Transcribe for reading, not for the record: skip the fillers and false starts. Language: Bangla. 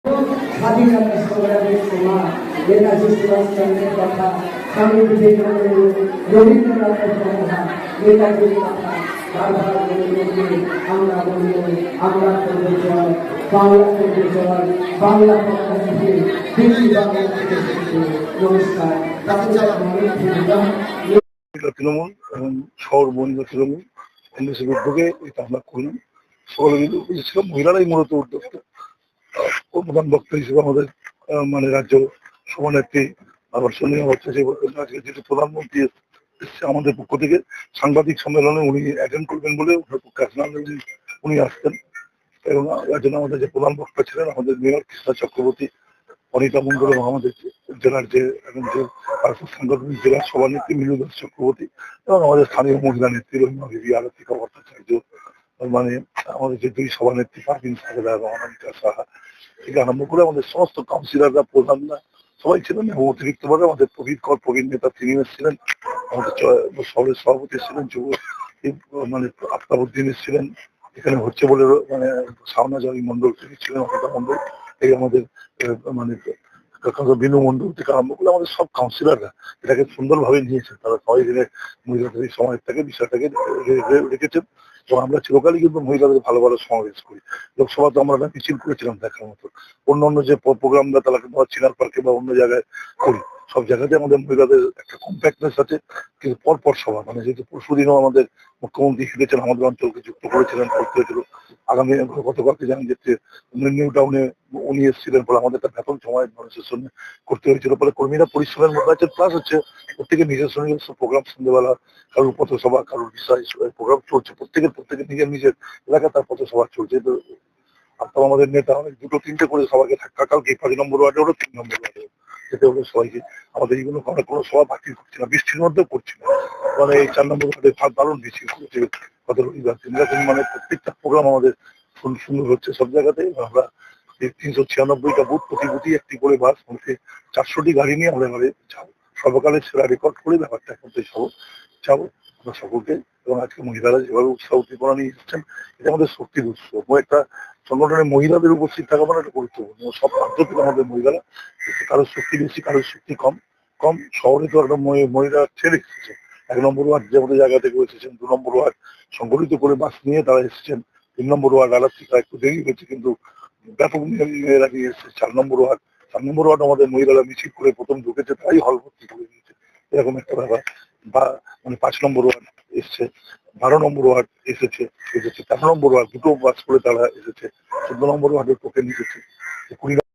স্বাধীনতা সংগ্রামের সময় নেতাজি সুভাষচন্দ্রের কথা, স্বামী বিবেকানন্দ, রবীন্দ্রনাথের কথা, নেতাজির কথা বারবার বলে আমরা বলব আমরা করবো জয়, বাংলা করবো জয়, বাংলা পতাকা থেকে বেশি বাংলা থেকে শিখতে। নমস্কার। তৃণমূল এবং শহর বনিতা তৃণমূল কংগ্রেসের উদ্যোগে এটা আমরা করলাম। সকলে মিলে ছিলাম, মহিলারাই মূলত উদ্যোক্তা। প্রধান বক্তা হিসেবে আমাদের মানে রাজ্য সভানেত্রী আবার সোনিয়া ভট্টাচার্য আজকে যেহেতু প্রধানমন্ত্রী এসছে আমাদের পক্ষ থেকে সাংবাদিক সম্মেলনে উনি অ্যাটেন্ড করবেন বলে ওনার পক্ষে উনি আসতেন। এবং যার জন্য আমাদের যে প্রধান বক্তা ছিলেন আমাদের মেয়র কৃষ্ণা চক্রবর্তী, অনিতা মন্ডল এবং আমাদের জেলার যে এখন যে সাংগঠনিক জেলার সভানেত্রী মিলু দাস চক্রবর্তী এবং আমাদের স্থানীয় মহিলা নেত্রী রহিমা বিবি, আরতিকা ভট্টাচার্য, মানে আমাদের যে দুই সভানেত্রী পারভিন সাহেদা এবং অনামিকা সাহা থেকে আরম্ভ করে আমাদের সমস্ত কাউন্সিলররা, প্রধানরা সবাই ছিলেন। এবং অতিরিক্ত ভাবে আমাদের প্রবীণ নেতা তিনি এসেছিলেন, আমাদের শহরের সভাপতি ছিলেন যুব মানে আফতাবউদ্দিন এসেছিলেন, এখানে হচ্ছে বলে মানে সামনা জয় মন্ডল থেকে ছিলেন, অনিতা মন্ডল, এই আমাদের মানে বিনু মন্ডল থেকে আরম্ভ করে আমাদের সব কাউন্সিলররা এটাকে সুন্দরভাবে নিয়েছেন। তারা সবাই মিলে মহিলাদের এই সমাজটাকে বিষয়টাকে রেখেছেন। এবং আমরা চিরকালই কিন্তু মহিলাদের ভালো ভালো সমাবেশ করি। লোকসভা তো আমরা মিছিল করেছিলাম দেখার মতো, অন্য যে প্রোগ্রামটা তারা কিন্তু চিনার পার্কে বা অন্য জায়গায় করি, সব জায়গাতে আমাদের মহিলাদের একটা কম্প্যাক্টনেস আছে। কিন্তু পরপর সভা, মানে যেহেতু পরশুদিনও আমাদের মুখ্যমন্ত্রী হেঁটেছেন, আমাদের অঞ্চলকে যুক্ত করেছিলেন, করতে হয়েছিল। আগামী গতকালকে জানেন যে নিউ টাউনে উনি এসেছিলেন, ফলে আমাদের একটা ব্যাপক জমায়েত মানুষের সঙ্গে করতে হয়েছিল। ফলে কর্মীরা পরিশ্রমের মধ্যে আছে, প্লাস হচ্ছে প্রত্যেকের নিজস্ব নিজস্ব প্রোগ্রাম, সন্ধ্যেবেলা কারোর পথসভা, কারোর বিষয় প্রোগ্রাম চলছে, প্রত্যেকের নিজের এলাকায় তার পথসভা চলছে। তো আপনার আমাদের নেতা অনেক দুটো তিনটে করে সবাইকে থাকা, কালকে 5 নম্বর ওয়ার্ডে হলো, 3 নম্বর ওয়ার্ডে যেতে হলো সবাইকে। আমাদের এইগুলো আমরা কোনো সভা বাকি করছি না, বৃষ্টির মধ্যেও করছি না। মানে এই 4 নম্বর ওয়ার্ডে দারুণ মিছিল করেছে গত রবিবার দিন। এরকম মানে প্রত্যেকটা প্রোগ্রাম আমাদের সুন্দর হচ্ছে সব জায়গাতেই। আমরা 396টা বুথ, প্রতি বুথই একটি করে বাস, মানে 400টি গাড়ি নিয়ে আমরা এবারে যাবো। সর্বকালের সেরা রেকর্ড করে ব্যাপারটা এখন যাবো আমরা সকলকে। এবং আজকে মহিলারা যেভাবে উৎসাহ উদ্দীপনা নিয়ে এসেছেন, এটা আমাদের শক্তির উৎস। একটা সংগঠনে মহিলাদের উপস্থিত থাকা মানে একটা গুরুত্বপূর্ণ। সব রাজ্য থেকে আমাদের মহিলারা, কারোর শক্তি বেশি, কারোর শক্তি কম। শহরে তো একটা মহিলা ছেড়ে এসেছে। 1 নম্বর ওয়ার্ড যেমন জায়গা থেকে এসেছেন, 2 নম্বর ওয়ার্ড সংগঠিত করে বাস নিয়ে তারা এসেছেন, 3 নম্বর ওয়ার্ড আলাদা একটু দেরি হয়েছে, কিন্তু ব্যাপক মেয়েরা নিয়ে এসেছে। 4 নম্বর ওয়ার্ড আমাদের মহিলারা মিছিল করে প্রথম ঢুকেছে, তাই হল ভর্তি করে দিয়েছে, এরকম একটা ব্যাপার। বা মানে 5 নম্বর ওয়ার্ড এসছে, 12 নম্বর ওয়ার্ড এসেছে, 13 নম্বর ওয়ার্ড দুটো বাস করে তারা এসেছে, 14 নম্বর ওয়ার্ডের পক্ষে নিয়েছে, 20